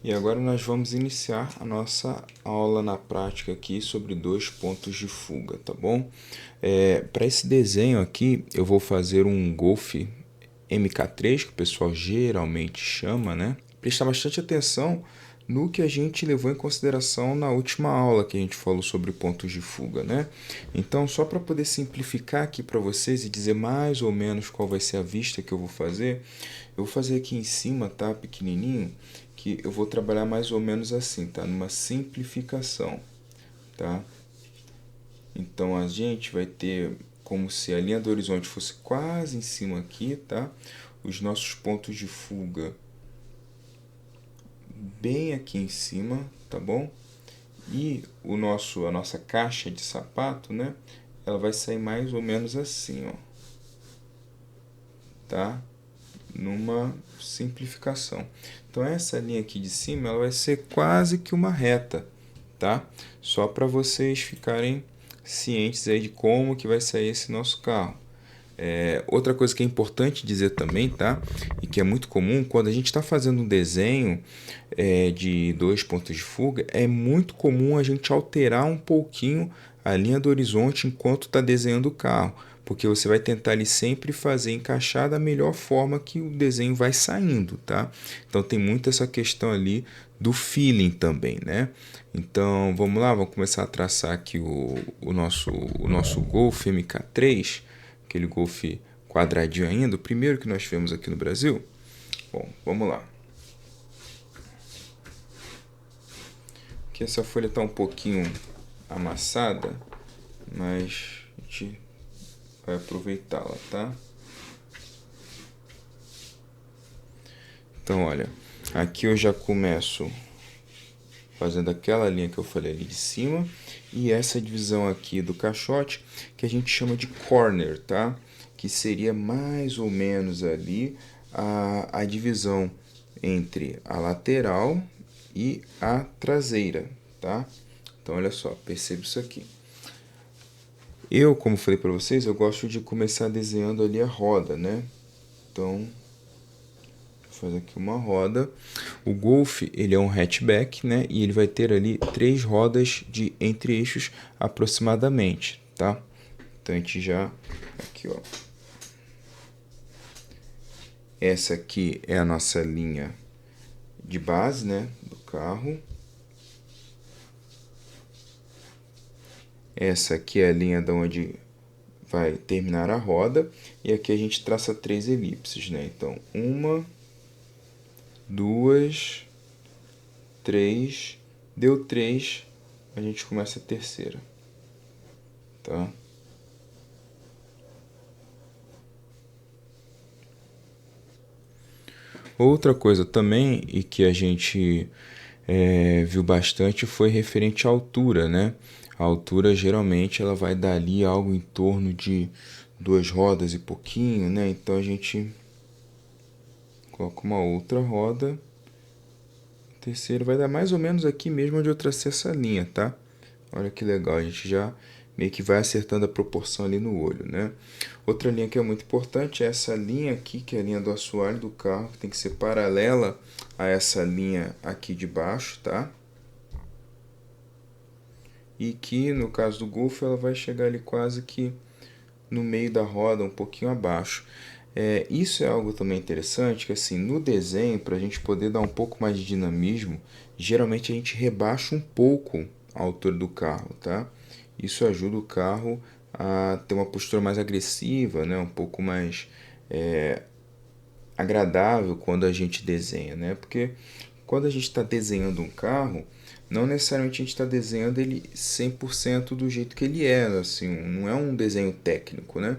E agora nós vamos iniciar a nossa aula na prática aqui sobre dois pontos de fuga, tá bom? Para esse desenho aqui, eu vou fazer um Golf MK3, que o pessoal geralmente chama, né? Prestar bastante atenção no que a gente levou em consideração na última aula que a gente falou sobre pontos de fuga, né? Então, só para poder simplificar aqui para vocês e dizer mais ou menos qual vai ser a vista que eu vou fazer aqui em cima, tá? Pequenininho, que eu vou trabalhar mais ou menos assim, tá? Numa simplificação, tá? Então, a gente vai ter como se a linha do horizonte fosse quase em cima aqui, tá? Os nossos pontos de fuga bem aqui em cima, tá bom? E a nossa caixa de sapato, né? Ela vai sair mais ou menos assim, ó. Tá? Numa simplificação. Então essa linha aqui de cima, ela vai ser quase que uma reta, tá? Só para vocês ficarem cientes aí de como que vai sair esse nosso carro. Outra coisa que é importante dizer também, tá? E que é muito comum, quando a gente está fazendo um desenho de dois pontos de fuga, é muito comum a gente alterar um pouquinho a linha do horizonte enquanto está desenhando o carro, porque você vai tentar ali sempre fazer encaixar da melhor forma que o desenho vai saindo, tá? Então tem muito essa questão ali do feeling também, né? Então vamos lá, vamos começar a traçar aqui o nosso Golf MK3, aquele Golf quadradinho ainda, o primeiro que nós tivemos aqui no Brasil. Bom, vamos lá. Aqui essa folha está um pouquinho amassada, mas a gente vai aproveitá-la, tá? Então, olha, aqui eu já começo fazendo aquela linha que eu falei ali de cima e essa divisão aqui do caixote que a gente chama de corner, tá? Que seria mais ou menos ali a divisão entre a lateral e a traseira, tá? Então, olha só, perceba isso aqui. Eu, como falei para vocês, eu gosto de começar desenhando ali a roda, né? Então, vou fazer aqui uma roda. O Golf, ele é um hatchback, né? E ele vai ter ali 3 rodas de entre eixos aproximadamente, tá? Então, a gente já... Aqui, ó. Essa aqui é a nossa linha de base, né? Do carro. Essa aqui é a linha de onde vai terminar a roda. E aqui a gente traça 3 elipses, né? Então, 1, 2, 3. Deu 3, a gente começa a terceira. Tá? Outra coisa também, e que a gente viu bastante, foi referente à altura, né? A altura geralmente ela vai dar ali algo em torno de 2 rodas e pouquinho, né? Então a gente coloca uma outra roda. Terceiro vai dar mais ou menos aqui mesmo onde eu tracei essa linha, tá? Olha que legal, a gente já meio que vai acertando a proporção ali no olho, né? Outra linha que é muito importante é essa linha aqui, que é a linha do assoalho do carro, que tem que ser paralela a essa linha aqui de baixo, tá? E que, no caso do Golf, ela vai chegar ali quase que no meio da roda, um pouquinho abaixo. Isso é algo também interessante, que assim, no desenho, para a gente poder dar um pouco mais de dinamismo, geralmente a gente rebaixa um pouco a altura do carro, tá? Isso ajuda o carro a ter uma postura mais agressiva, né? Um pouco mais agradável quando a gente desenha, né? Porque quando a gente está desenhando um carro, não necessariamente a gente está desenhando ele 100% do jeito que ele é, assim, não é um desenho técnico, né?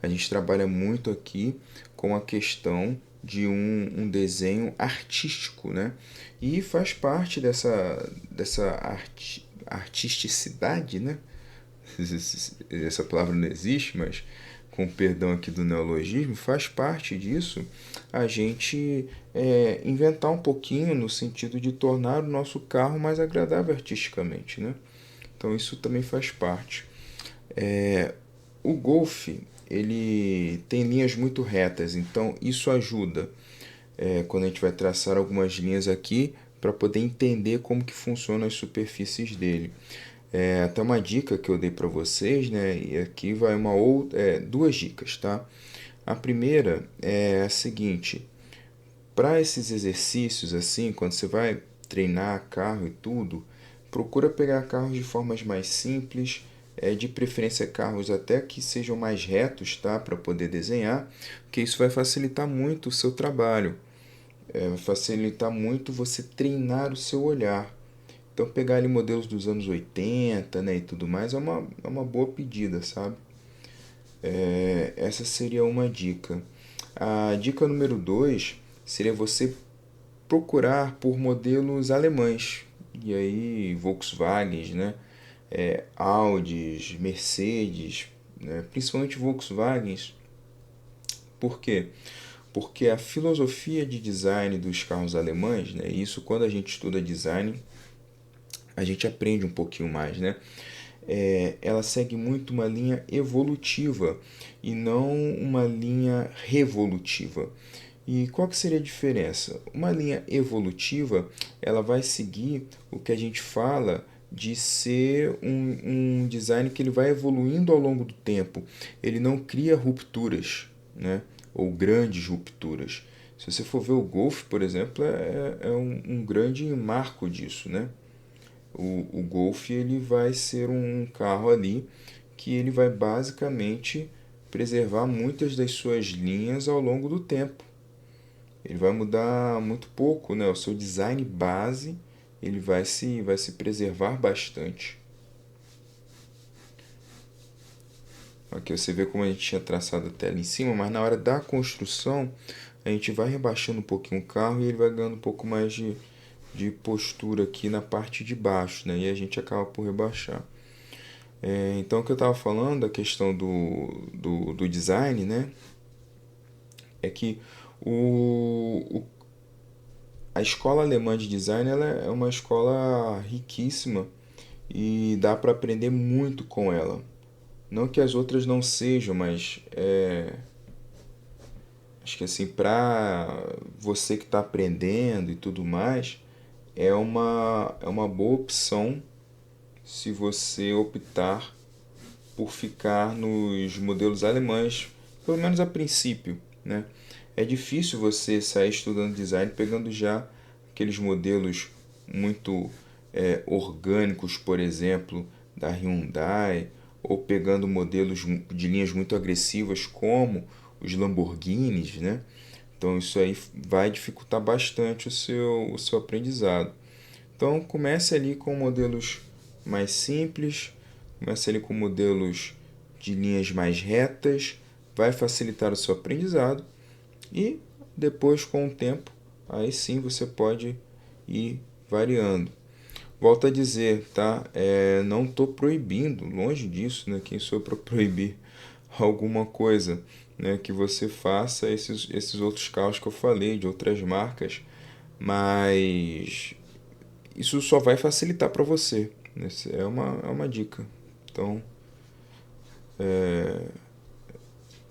A gente trabalha muito aqui com a questão de um desenho artístico, né? E faz parte dessa artisticidade, né? Essa palavra não existe, mas com perdão aqui do neologismo, faz parte disso a gente inventar um pouquinho no sentido de tornar o nosso carro mais agradável artisticamente, né? Então isso também faz parte. O Golf, ele tem linhas muito retas, então isso ajuda quando a gente vai traçar algumas linhas aqui para poder entender como que funcionam as superfícies dele. Até uma dica que eu dei para vocês, né? E aqui vai duas dicas, tá? A primeira é a seguinte: para esses exercícios assim, quando você vai treinar carro e tudo, procura pegar carros de formas mais simples, de preferência carros até que sejam mais retos, tá? Para poder desenhar, porque isso vai facilitar muito o seu trabalho, vai facilitar muito você treinar o seu olhar. Então pegar ali modelos dos anos 80, né, e tudo mais é uma boa pedida, sabe? Essa seria uma dica. A dica número 2 seria você procurar por modelos alemães. E aí, Volkswagens, né? Audis, Mercedes, né? Principalmente Volkswagens. Por quê? Porque a filosofia de design dos carros alemães, né? Isso quando a gente estuda design, a gente aprende um pouquinho mais, né? Ela segue muito uma linha evolutiva e não uma linha revolutiva. E qual que seria a diferença? Uma linha evolutiva, ela vai seguir o que a gente fala de ser um design que ele vai evoluindo ao longo do tempo. Ele não cria rupturas, né? Ou grandes rupturas. Se você for ver o Golf, por exemplo, é um grande marco disso, né? O Golf ele vai ser um carro ali que ele vai basicamente preservar muitas das suas linhas ao longo do tempo. Ele vai mudar muito pouco, né? O seu design base ele vai se preservar bastante. Aqui você vê como a gente tinha traçado a tela em cima, mas na hora da construção a gente vai rebaixando um pouquinho o carro e ele vai ganhando um pouco mais de postura aqui na parte de baixo, né? E a gente acaba por rebaixar. Então, o que eu estava falando, a questão do design, né? É que a escola alemã de design ela é uma escola riquíssima e dá para aprender muito com ela. Não que as outras não sejam, mas acho que assim, para você que está aprendendo e tudo mais, é uma boa opção se você optar por ficar nos modelos alemães, pelo menos a princípio, né? É difícil você sair estudando design pegando já aqueles modelos muito orgânicos, por exemplo, da Hyundai, ou pegando modelos de linhas muito agressivas como os Lamborghinis, né? Então isso aí vai dificultar bastante o seu aprendizado. Então comece ali com modelos mais simples, comece ali com modelos de linhas mais retas, vai facilitar o seu aprendizado e depois com o tempo, aí sim você pode ir variando. Volto a dizer, tá? Não estou proibindo, longe disso, né? Quem sou eu para proibir alguma coisa, né? Que você faça esses outros carros que eu falei, de outras marcas, mas isso só vai facilitar para você. Né? É uma dica. Então,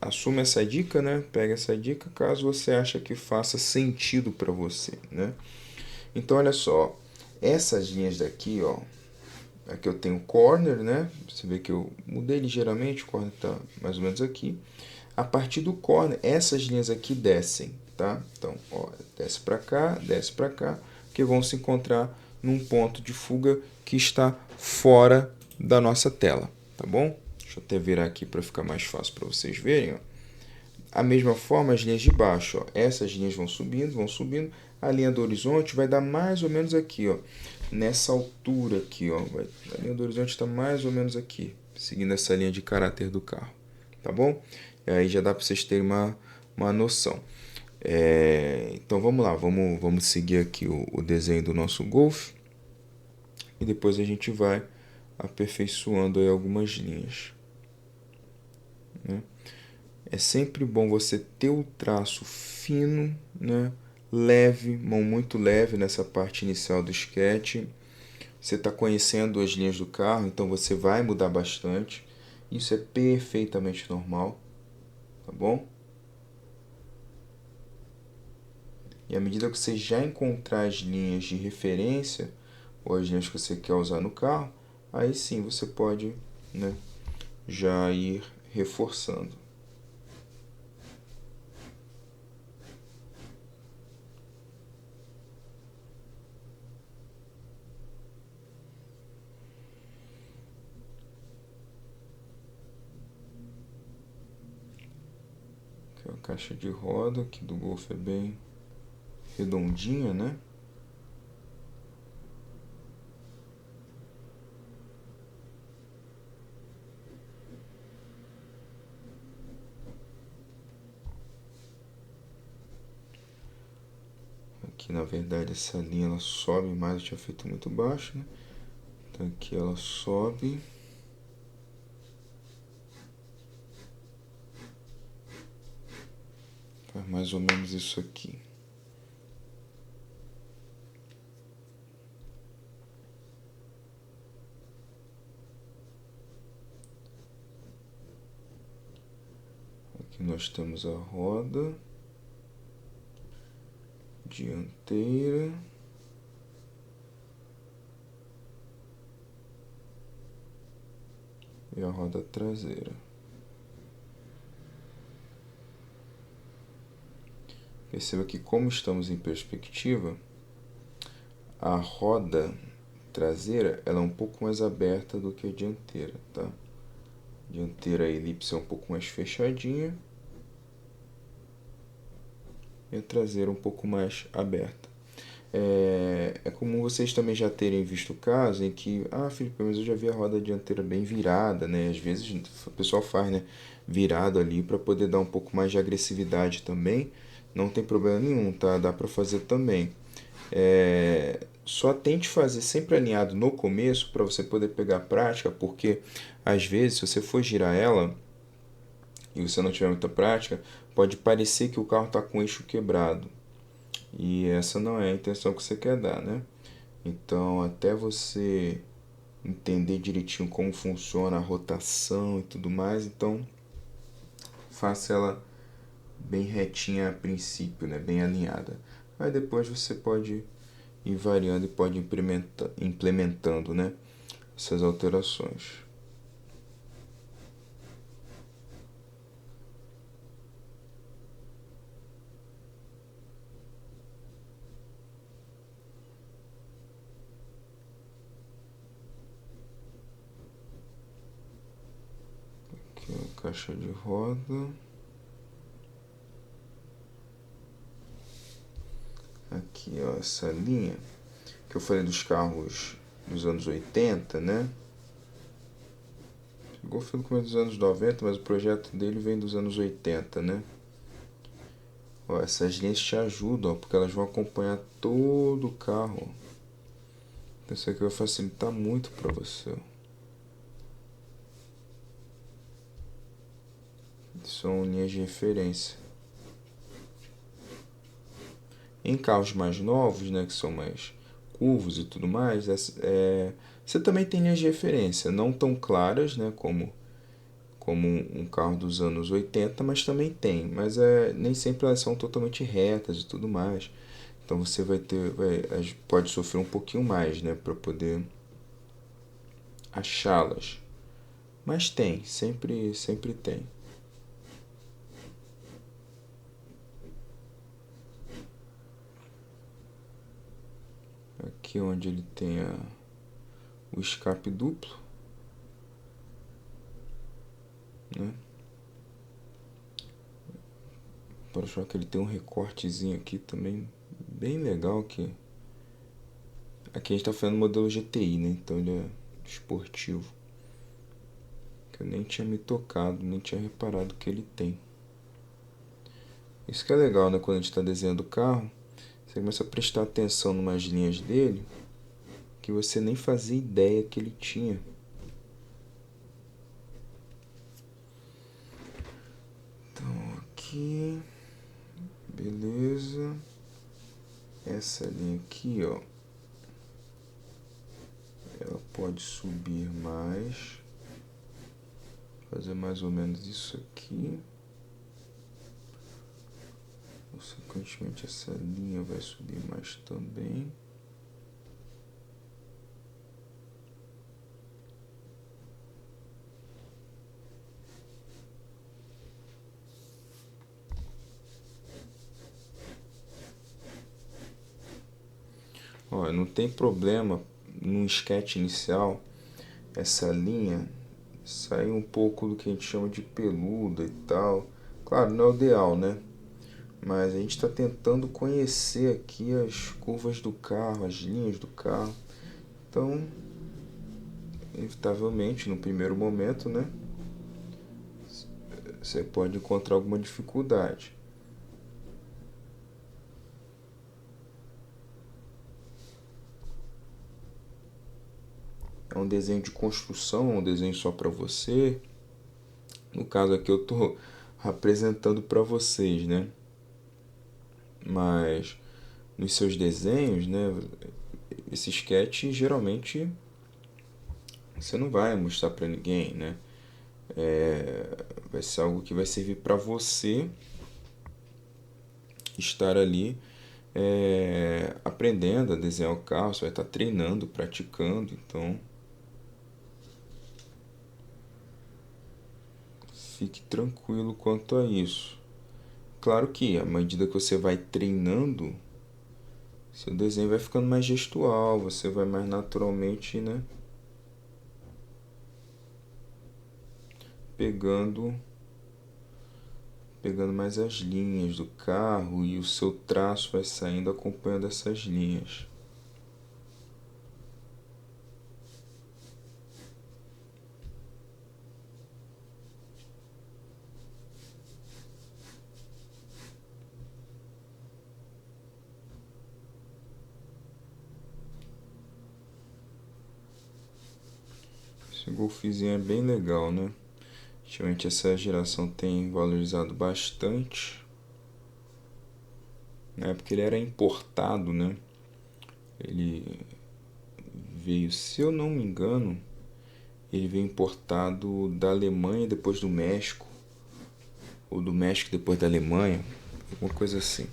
assuma essa dica, né? Pega essa dica caso você ache que faça sentido para você, né? Então, olha só, essas linhas daqui, ó, aqui eu tenho o corner, né? Você vê que eu mudei ligeiramente, o corner está mais ou menos aqui. A partir do corner, essas linhas aqui descem, tá? Então, ó, desce para cá, que vão se encontrar num ponto de fuga que está fora da nossa tela, tá bom? Deixa eu até virar aqui para ficar mais fácil para vocês verem, ó. A mesma forma as linhas de baixo, ó. Essas linhas vão subindo. A linha do horizonte vai dar mais ou menos aqui, ó. Nessa altura aqui, ó. A linha do horizonte está mais ou menos aqui, seguindo essa linha de caráter do carro, tá bom? E aí já dá para vocês terem uma noção. Então vamos lá, vamos seguir aqui o desenho do nosso Golf e depois a gente vai aperfeiçoando aí algumas linhas, né? É sempre bom você ter o traço fino, né? Leve, mão muito leve nessa parte inicial do sketch. Você está conhecendo as linhas do carro, então você vai mudar bastante. Isso é perfeitamente normal, tá bom? E à medida que você já encontrar as linhas de referência, ou as linhas que você quer usar no carro, aí sim você pode, né, já ir reforçando. Aqui, ó, a caixa de roda aqui do Golf é bem redondinha, né? Aqui na verdade essa linha ela sobe mais, eu tinha feito muito baixo, né? Então aqui ela sobe. Faz mais ou menos isso aqui. Aqui nós temos a roda dianteira. E a roda traseira. Perceba que como estamos em perspectiva, a roda traseira ela é um pouco mais aberta do que a dianteira, tá? A dianteira a elipse é um pouco mais fechadinha e a traseira um pouco mais aberta. É comum vocês também já terem visto casos em que, Felipe, mas eu já vi a roda dianteira bem virada, né? Às vezes o pessoal faz, né, virado ali para poder dar um pouco mais de agressividade também. Não tem problema nenhum, tá? Dá para fazer também. Só tente fazer sempre alinhado no começo para você poder pegar a prática, porque às vezes se você for girar ela e você não tiver muita prática, pode parecer que o carro está com o eixo quebrado. E essa não é a intenção que você quer dar, né? Então, até você entender direitinho como funciona a rotação e tudo mais, então faça ela bem retinha a princípio, né? Bem alinhada. Aí depois você pode ir variando e pode implementando, né, essas alterações. Aqui a caixa de roda. Aqui, ó, essa linha que eu falei dos carros dos anos 80, né? O Golf foi no começo dos anos 90, mas o projeto dele vem dos anos 80, né? Ó, essas linhas te ajudam, ó, porque elas vão acompanhar todo o carro. Então isso aqui vai facilitar muito para você. São linhas de referência. Em carros mais novos, né, que são mais curvos e tudo mais, você também tem linhas de referência, não tão claras, né, como um carro dos anos 80, mas também tem. Mas nem sempre elas são totalmente retas e tudo mais. Então você pode sofrer um pouquinho mais, né, para poder achá-las. Mas tem, sempre tem. Aqui onde ele tem o escape duplo, né? Para achar que ele tem um recortezinho aqui também bem legal que aqui a gente está falando modelo GTI, né? Então ele é esportivo. Que eu nem tinha me tocado, nem tinha reparado que ele tem. Isso que é legal, né? Quando a gente está desenhando o carro, você começa a prestar atenção em umas linhas dele que você nem fazia ideia que ele tinha. Então aqui, beleza. Essa linha aqui, ó, ela pode subir mais, fazer mais ou menos isso aqui. Consequentemente, essa linha vai subir mais também. Ó, não tem problema no sketch inicial essa linha sair um pouco do que a gente chama de peluda e tal. Claro, não é o ideal, né? Mas a gente está tentando conhecer aqui as curvas do carro, as linhas do carro. Então, inevitavelmente, no primeiro momento, né, você pode encontrar alguma dificuldade. É um desenho de construção, um desenho só para você. No caso aqui eu estou apresentando para vocês, né? Mas nos seus desenhos, né, esse sketch geralmente você não vai mostrar para ninguém, né? Vai ser algo que vai servir para você estar ali aprendendo a desenhar o carro, você vai estar treinando, praticando, então fique tranquilo quanto a isso. Claro que à medida que você vai treinando, seu desenho vai ficando mais gestual, você vai mais naturalmente, né, pegando mais as linhas do carro e o seu traço vai saindo acompanhando essas linhas. Esse golfezinho é bem legal, né? Ultimamente essa geração tem valorizado bastante. Na época ele era importado, né? Ele veio, se eu não me engano, ele veio importado da Alemanha depois do México, ou do México depois da Alemanha, alguma coisa assim.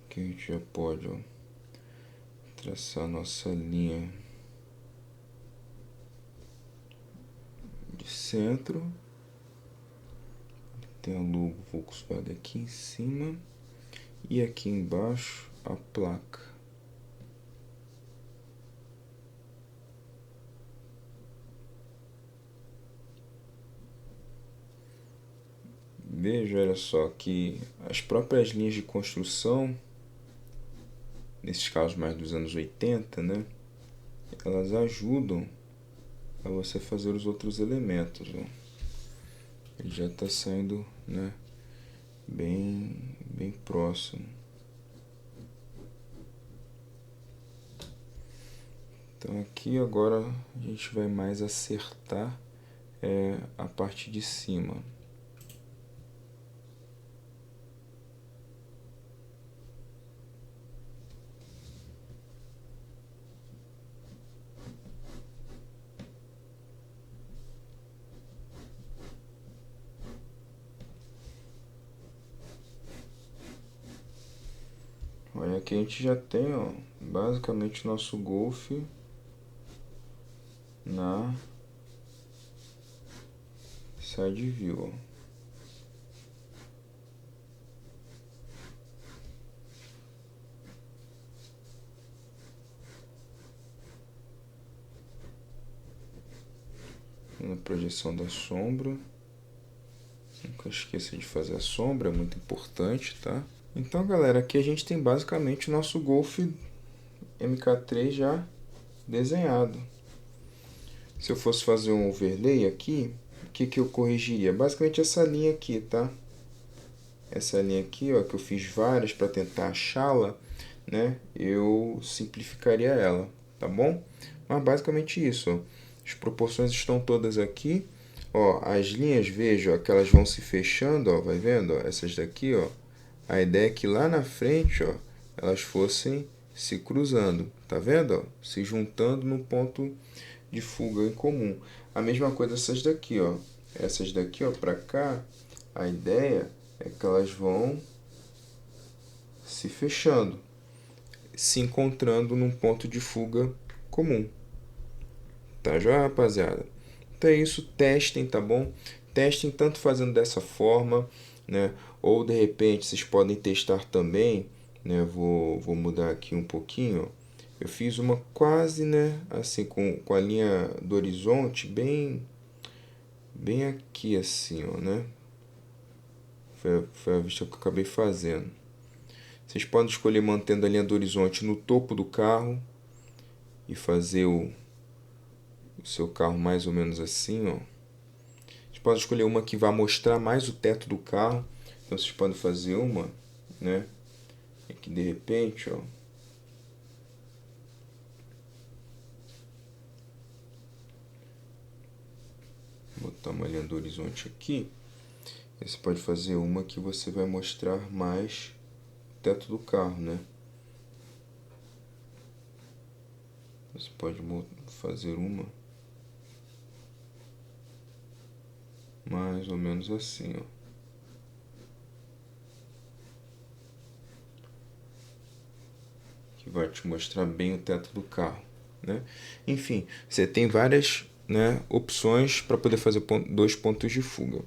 Que a gente já pode, ó, traçar nossa linha de centro. Tem a logo Volkswagen aqui em cima e aqui embaixo a placa. Veja, olha só, que as próprias linhas de construção, nesses casos mais dos anos 80, né, elas ajudam a você fazer os outros elementos. Ó. Ele já está saindo, né, bem próximo. Então aqui agora a gente vai mais acertar a parte de cima. Olha, aqui a gente já tem, ó, basicamente o nosso Golf na side view. Ó. Na projeção da sombra. Nunca esqueça de fazer a sombra, é muito importante, tá? Então, galera, aqui a gente tem basicamente o nosso Golf MK3 já desenhado. Se eu fosse fazer um overlay aqui, o que eu corrigiria? Basicamente essa linha aqui, tá? Essa linha aqui, ó, que eu fiz várias para tentar achá-la, né? Eu simplificaria ela, tá bom? Mas basicamente isso, ó. As proporções estão todas aqui. Ó, as linhas, veja, ó, que elas vão se fechando, ó, vai vendo? Ó, essas daqui, ó. A ideia é que lá na frente, ó, elas fossem se cruzando, tá vendo? Ó? Se juntando no ponto de fuga em comum. A mesma coisa essas daqui, ó. Essas daqui, ó, para cá, a ideia é que elas vão se fechando, se encontrando num ponto de fuga comum. Tá já, rapaziada? Então é isso, testem, tá bom? Testem tanto fazendo dessa forma, né? Ou de repente vocês podem testar também, né? Vou mudar aqui um pouquinho, ó. Eu fiz uma quase, né? Assim, com a linha do horizonte bem aqui, assim, ó, né? Foi a vista que eu acabei fazendo. Vocês podem escolher mantendo a linha do horizonte no topo do carro e fazer o seu carro mais ou menos assim, ó. Vocês podem escolher uma que vai mostrar mais o teto do carro. Então vocês podem fazer uma, né? Aqui de repente, ó. Vou botar uma linha do horizonte aqui. E você pode fazer uma que você vai mostrar mais o teto do carro, né? Você pode fazer uma mais ou menos assim, ó. Que vai te mostrar bem o teto do carro, né? Enfim, você tem várias, né, opções para poder fazer dois pontos de fuga.